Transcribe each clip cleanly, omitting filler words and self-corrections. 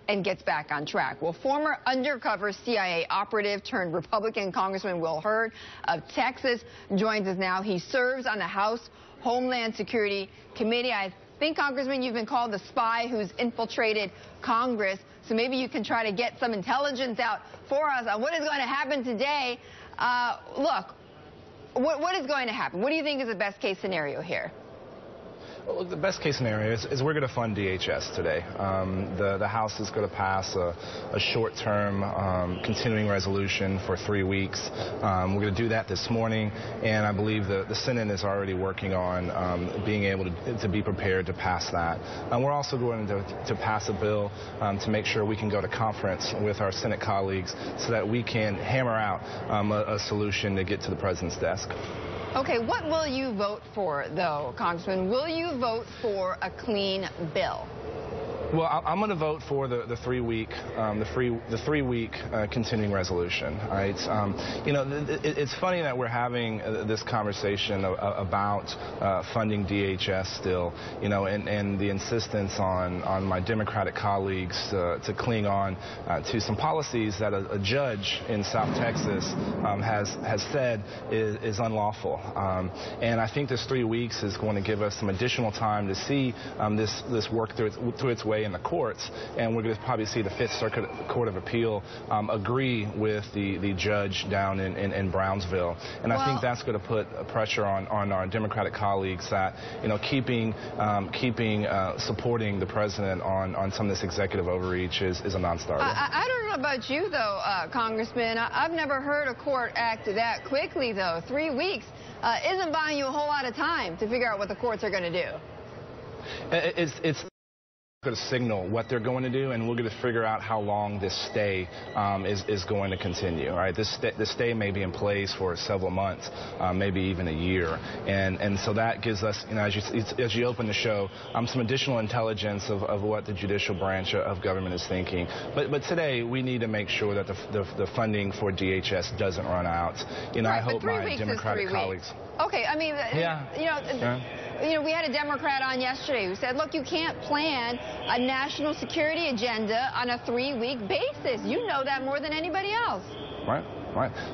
and gets back on track. Well, former undercover CIA operative turned Republican Congressman Will Hurd of Texas joins us now. He serves on the House Homeland Security Committee. I think, Congressman, you've been called the spy who's infiltrated Congress. So maybe you can try to get some intelligence out for us on what is going to happen today. Look, what is going to happen? What do you think is the best case scenario here? Well, look, the best case snenario is we're going to fund DHS today. The House is going to pass a short-term continuing resolution for 3 weeks. We're going to do that this morning, and I believe the Senate is already working on being able to be prepared to pass that. We're also going to pass a bill to make sure we can go to conference with our Senate colleagues so that we can hammer out a solution to get to the president's desk. Okay, what will you vote for, though, Congressman? Will you vote for a clean bill? Well, I'm going to vote for the 3 week continuing resolution. Right? It's funny that we're having this conversation about funding DHS still. And the insistence on my Democratic colleagues to cling on to some policies that a judge in South Texas has said is unlawful. And I think this 3 weeks is going to give us some additional time to see this work through its way in the courts, and we're going to probably see the Fifth Circuit Court of Appeal agree with the judge down in Brownsville. And I think that's going to put pressure on our Democratic colleagues that, keeping supporting the president on some of this executive overreach is a non-starter. I don't know about you, though, Congressman. I've never heard a court act that quickly, though. 3 weeks isn't buying you a whole lot of time to figure out what the courts are going to do. It's going to signal what they're going to do, and we're going to figure out how long this stay is going to continue. All right, this stay may be in place for several months, maybe even a year, and so that gives us, as you open the show, some additional intelligence of what the judicial branch of government is thinking. But today we need to make sure that the funding for DHS doesn't run out. Right, I hope my Democratic colleagues. Okay, I mean, yeah. We had a Democrat on yesterday who said, look, you can't plan a national security agenda on a 3-week basis. You know that more than anybody else. Right.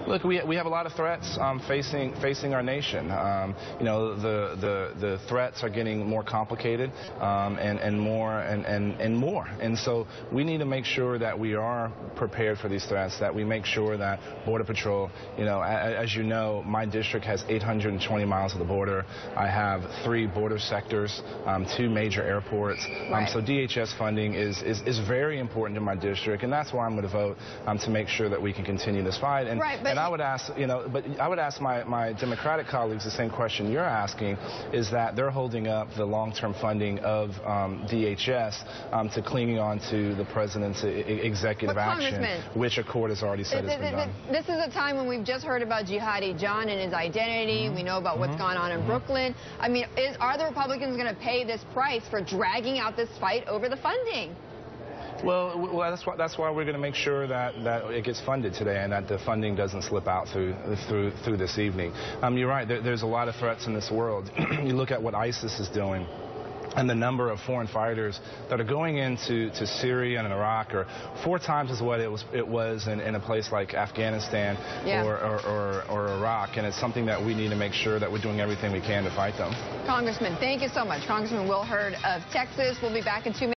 Look, we have a lot of threats facing our nation. The threats are getting more complicated and more. And so we need to make sure that we are prepared for these threats, that we make sure that Border Patrol, as you know, my district has 820 miles of the border. I have 3 border sectors, 2 major airports. So DHS funding is very important to my district, and that's why I'm going to vote to make sure that we can continue this fight. And I would ask, I would ask my Democratic colleagues the same question you're asking, is that they're holding up the long-term funding of DHS to clinging on to the president's executive action, which a court has already said has been done. This is a time when we've just heard about Jihadi John and his identity. We know about what's gone on in Brooklyn. I mean, are the Republicans going to pay this price for dragging out this fight over the funding? Well, that's why we're going to make sure that it gets funded today and that the funding doesn't slip out through this evening. You're right. There's a lot of threats in this world. You look at what ISIS is doing, and the number of foreign fighters that are going into Syria and Iraq are 4 times as what it was in a place like Afghanistan or Iraq, and it's something that we need to make sure that we're doing everything we can to fight them. Congressman, thank you so much. Congressman Will Hurd of Texas. We'll be back in 2 minutes.